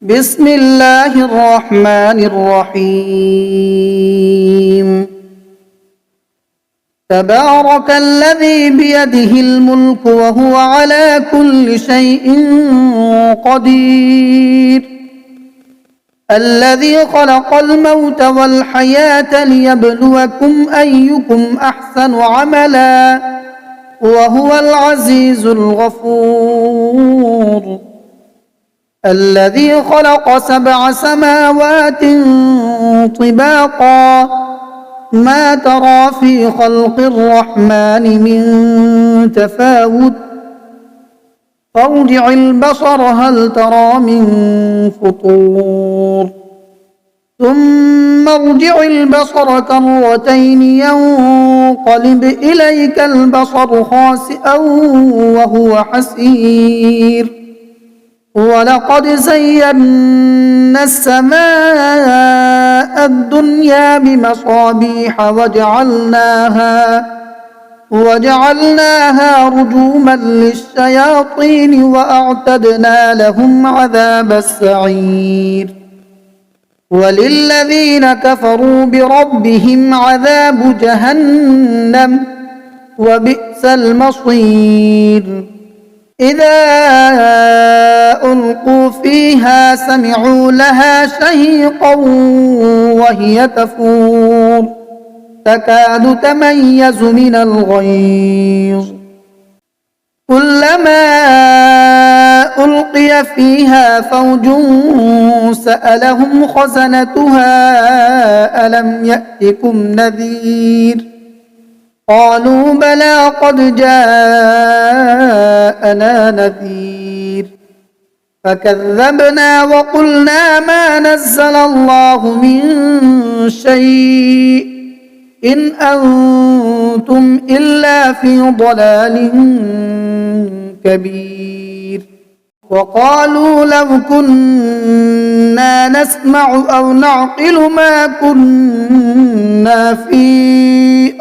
بسم الله الرحمن الرحيم. تبارك الذي بيده الملك وهو على كل شيء قدير، الذي خلق الموت والحياة ليبلوكم أيكم أحسن عملا وهو العزيز الغفور، الذي خلق 7 سماوات طباقا ما ترى في خلق الرحمن من تفاوت، فارجع البصر هل ترى من فطور، ثم ارجع البصر كرتين ينقلب إليك البصر خاسئا وهو حسير، ولقد زينا السماء الدنيا بمصابيح وجعلناها رجوما للشياطين وأعتدنا لهم عذاب السعير، وللذين كفروا بربهم عذاب جهنم وبئس المصير. إذا ألقوا فيها سمعوا لها شهيقا وهي تفور تكاد تميز من الغيظ، كلما ألقي فيها فوج سألهم خزنتها ألم يأتكم نذير، قالوا بلى قد جاءنا نذير، فكذبنا وقلنا ما نزل الله من شيء إن أنتم إلا في ضلال كبير، وقالوا لو كنا نسمع أو نعقل ما كنا في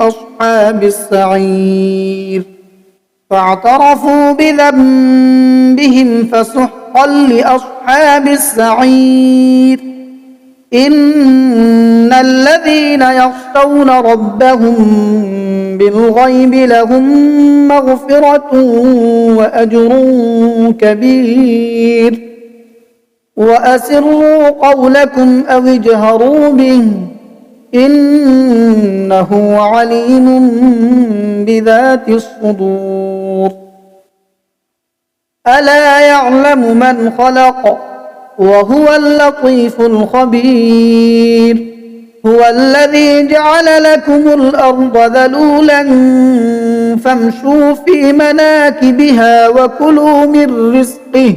أصحاب السعير، فاعترفوا بذنبهم فسحقا لأصحاب السعير. إن الذين يخشون ربهم بالغيب لهم مغفرة وأجر كبير، وأسروا قولكم أو اجهروا به إنه عليم بذات الصدور. ألا يعلم من خلق وهو اللطيف الخبير، هو الذي جعل لكم الأرض ذلولا فامشوا في مناكبها وكلوا من رزقه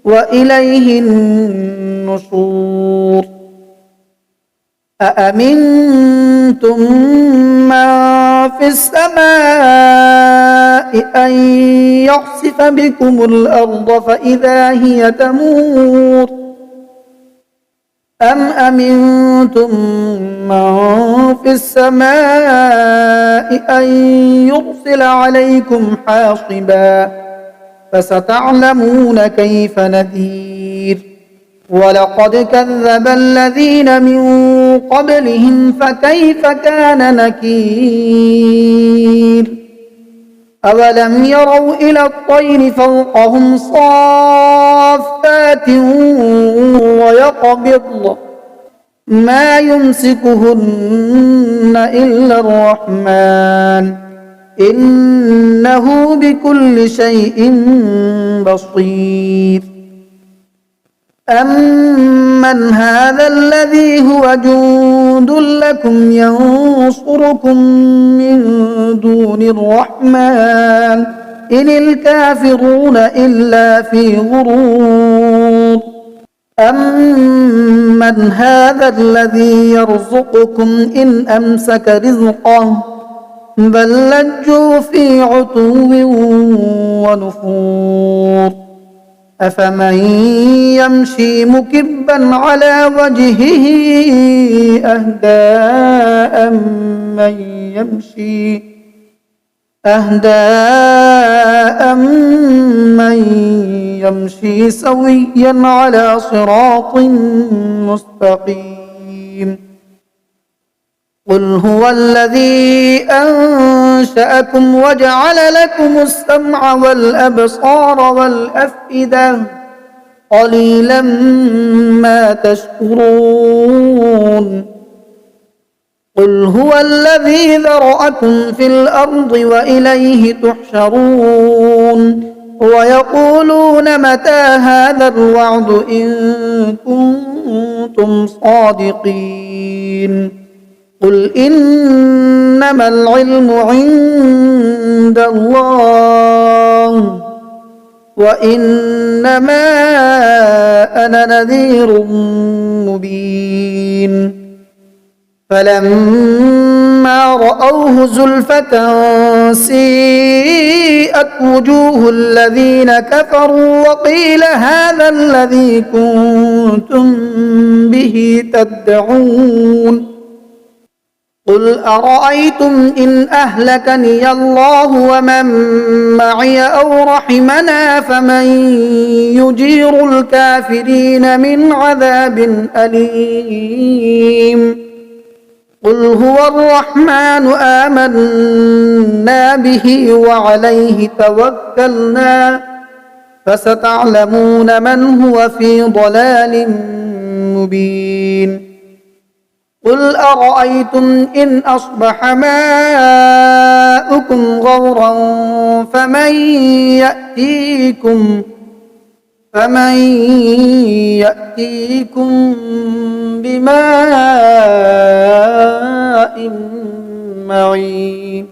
وإليه النشور. أأمنتم من في السماء أن يخسف بكم الأرض فإذا هي تمور، أم أمنتم من في السماء أن يرسل عليكم حاصبا، فستعلمون كيف نذير. ولقد كذب الذين من قبلهم فكيف كان نكير. أولم يروا إلى الطير فوقهم صافات ويقبضن ما يمسكهن إلا الرحمن إنه بكل شيء بصير. أمن هذا الذي هو جند لكم ينصركم من دون الرحمن إن الكافرون إلا في غرور. أمن هذا الذي يرزقكم إن أمسك رزقه بل لجوا في عتو ونفور. أفمن يمشي مكبا على وجهه أهدى أمن يمشي أهدى أمن يمشي سويا على صراط مستقيم قل هو الذي أنشأكم وجعل لكم السمع والأبصار والأفئدة قليلا ما تشكرون قل هو الذي ذرأكم في الأرض وإليه تحشرون ويقولون متى هذا الوعد إن كنتم صادقين قل إنما العلم عند الله وإنما أنا نذير مبين فلما رأوه زلفة سيئت وجوه الذين كفروا وقيل هذا الذي كنتم به تدعون قل أرأيتم إن أهلكني الله ومن معي أو رحمنا فمن يجير الكافرين من عذاب أليم قل هو الرحمن آمنا به وعليه توكلنا فستعلمون من هو في ضلال مبين قل أرأيتم إن أصبح ماؤكم غورا فمن يأتيكم بماء معين